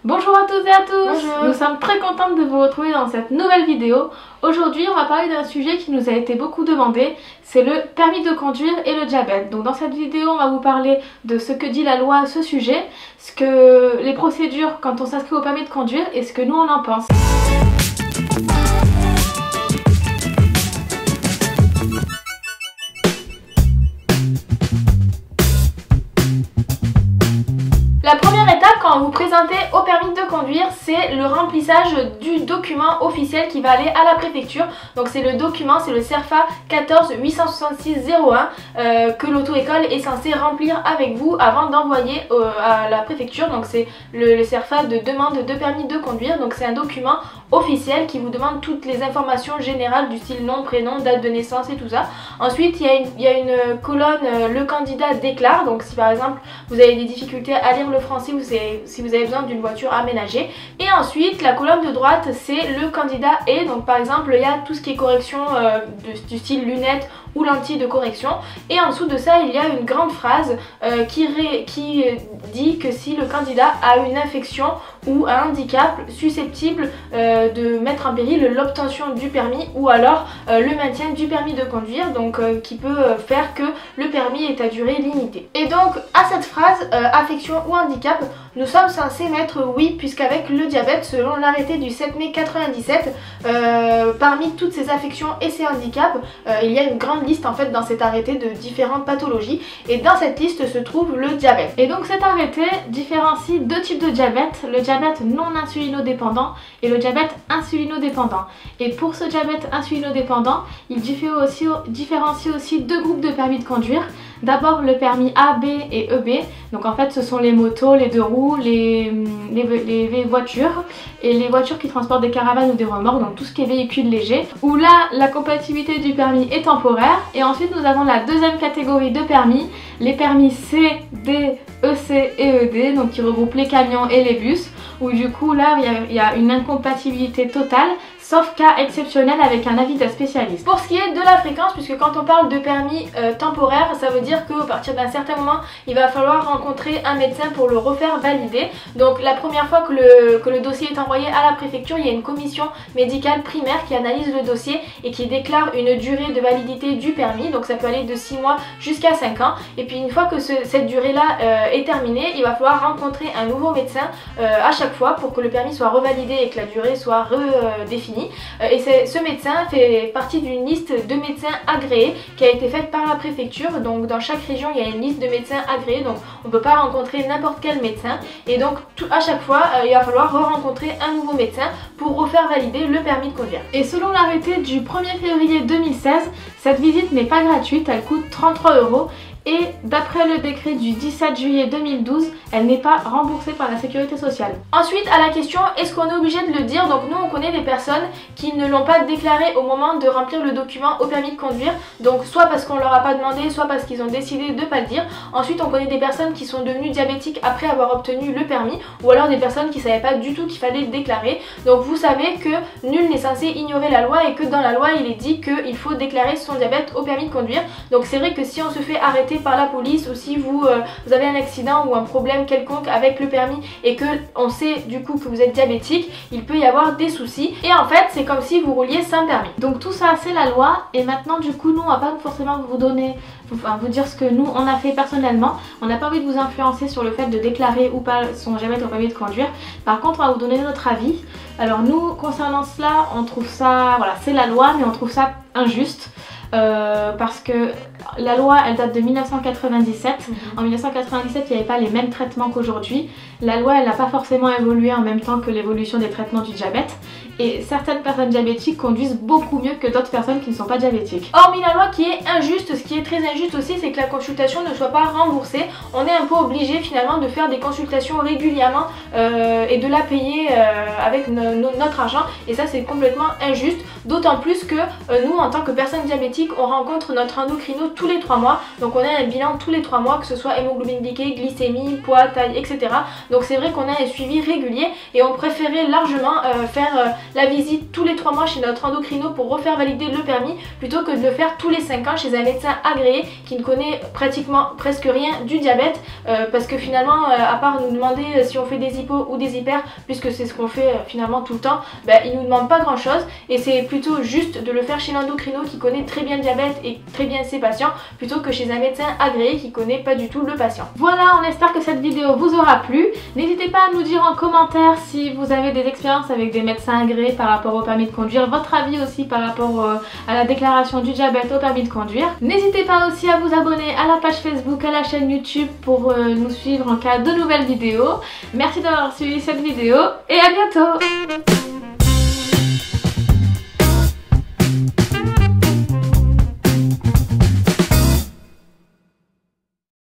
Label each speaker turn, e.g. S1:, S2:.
S1: Bonjour à toutes et à tous.
S2: Bonjour.
S1: Nous sommes très contentes de vous retrouver dans cette nouvelle vidéo. Aujourd'hui on va parler d'un sujet qui nous a été beaucoup demandé, c'est le permis de conduire et le diabète. Donc dans cette vidéo on va vous parler de ce que dit la loi à ce sujet, les procédures quand on s'inscrit au permis de conduire et ce que nous on en pense. La première étape quand vous présentez au permis de conduire, c'est le remplissage du document officiel qui va aller à la préfecture. Donc c'est le document, c'est le CERFA 14 866 01 que l'auto-école est censée remplir avec vous avant d'envoyer à la préfecture. Donc c'est le CERFA de demande de permis de conduire. Donc c'est un document officiel qui vous demande toutes les informations générales du style nom, prénom, date de naissance et tout ça. Ensuite il y a une colonne le candidat déclare. Donc si par exemple vous avez des difficultés à lire le français ou si vous avez besoin d'une voiture aménagée. Et ensuite la colonne de droite c'est le candidat et donc par exemple il y a tout ce qui est correction du style lunettes ou lentilles de correction, et en dessous de ça il y a une grande phrase qui dit que si le candidat a une infection ou un handicap susceptible de mettre en péril l'obtention du permis ou alors le maintien du permis de conduire, donc qui peut faire que le permis est à durée limitée. Et donc à cette phrase affection ou handicap, nous sommes censés mettre oui, puisqu'avec le diabète, selon l'arrêté du 7 mai 97, parmi toutes ces affections et ces handicaps, il y a une grande liste en fait dans cet arrêté de différentes pathologies, et dans cette liste se trouve le diabète. Et donc cet arrêté différencie deux types de diabète, le diabète non insulinodépendant et le diabète insulinodépendant. Et pour ce diabète insulinodépendant, il différencie aussi deux groupes de permis de conduire. D'abord le permis A, B et EB, donc en fait ce sont les motos, les deux roues, les voitures et les voitures qui transportent des caravanes ou des remorques, donc tout ce qui est véhicule léger, où là la compatibilité du permis est temporaire. Et ensuite nous avons la deuxième catégorie de permis, les permis C, D, EC et ED, donc qui regroupent les camions et les bus, où du coup là il y a une incompatibilité totale, sauf cas exceptionnel avec un avis d'un spécialiste. Pour ce qui est de la fréquence, puisque quand on parle de permis temporaire, ça veut dire qu'à partir d'un certain moment, il va falloir rencontrer un médecin pour le refaire valider. Donc la première fois que le dossier est envoyé à la préfecture, il y a une commission médicale primaire qui analyse le dossier et qui déclare une durée de validité du permis. Donc ça peut aller de 6 mois jusqu'à 5 ans. Et puis une fois que cette durée-là est terminée, il va falloir rencontrer un nouveau médecin à chaque fois pour que le permis soit revalidé et que la durée soit redéfinie. Et ce médecin fait partie d'une liste de médecins agréés qui a été faite par la préfecture. Donc dans chaque région il y a une liste de médecins agréés, donc on ne peut pas rencontrer n'importe quel médecin, et donc à chaque fois il va falloir re-rencontrer un nouveau médecin pour refaire valider le permis de conduire. Et selon l'arrêté du 1er février 2016, cette visite n'est pas gratuite, elle coûte 33 €. Et d'après le décret du 17 juillet 2012, elle n'est pas remboursée par la sécurité sociale. Ensuite, à la question est-ce qu'on est obligé de le dire, donc nous on connaît des personnes qui ne l'ont pas déclaré au moment de remplir le document au permis de conduire, donc soit parce qu'on leur a pas demandé, soit parce qu'ils ont décidé de pas le dire. Ensuite on connaît des personnes qui sont devenues diabétiques après avoir obtenu le permis, ou alors des personnes qui savaient pas du tout qu'il fallait le déclarer. Donc vous savez que nul n'est censé ignorer la loi et que dans la loi il est dit qu'il faut déclarer son diabète au permis de conduire. Donc c'est vrai que si on se fait arrêter par la police, ou si vous avez un accident ou un problème quelconque avec le permis et que on sait du coup que vous êtes diabétique, il peut y avoir des soucis, et en fait c'est comme si vous rouliez sans permis. Donc tout ça c'est la loi, et maintenant du coup nous on va pas forcément vous dire ce que nous on a fait personnellement. On n'a pas envie de vous influencer sur le fait de déclarer ou pas son diabète au permis de conduire. Par contre on va vous donner notre avis. Alors nous concernant cela, on trouve ça, voilà, c'est la loi, mais on trouve ça injuste. Parce que la loi elle date de 1997. En 1997 il n'y avait pas les mêmes traitements qu'aujourd'hui. La loi elle n'a pas forcément évolué en même temps que l'évolution des traitements du diabète, et certaines personnes diabétiques conduisent beaucoup mieux que d'autres personnes qui ne sont pas diabétiques. Hormis la loi qui est injuste, ce qui est très injuste aussi, c'est que la consultation ne soit pas remboursée. On est un peu obligé finalement de faire des consultations régulièrement et de la payer avec notre argent, et ça c'est complètement injuste, d'autant plus que nous en tant que personnes diabétiques on rencontre notre endocrino tous les 3 mois. Donc on a un bilan tous les 3 mois, que ce soit hémoglobine glyquée, glycémie, poids, taille, etc. Donc c'est vrai qu'on a un suivi régulier et on préférait largement faire la visite tous les 3 mois chez notre endocrino pour refaire valider le permis plutôt que de le faire tous les 5 ans chez un médecin agréé qui ne connaît presque rien du diabète, parce que finalement à part nous demander si on fait des hypos ou des hyper, puisque c'est ce qu'on fait finalement tout le temps, il nous demande pas grand chose et c'est plutôt juste de le faire chez l'endocrino qui connaît très bien le diabète et très bien ses patients plutôt que chez un médecin agréé qui connaît pas du tout le patient. Voilà, on espère que cette vidéo vous aura plu. N'hésitez pas à nous dire en commentaire si vous avez des expériences avec des médecins agréés par rapport au permis de conduire, votre avis aussi par rapport à la déclaration du diabète au permis de conduire. N'hésitez pas aussi à vous abonner à la page Facebook, à la chaîne YouTube pour nous suivre en cas de nouvelles vidéos. Merci d'avoir suivi cette vidéo et à bientôt.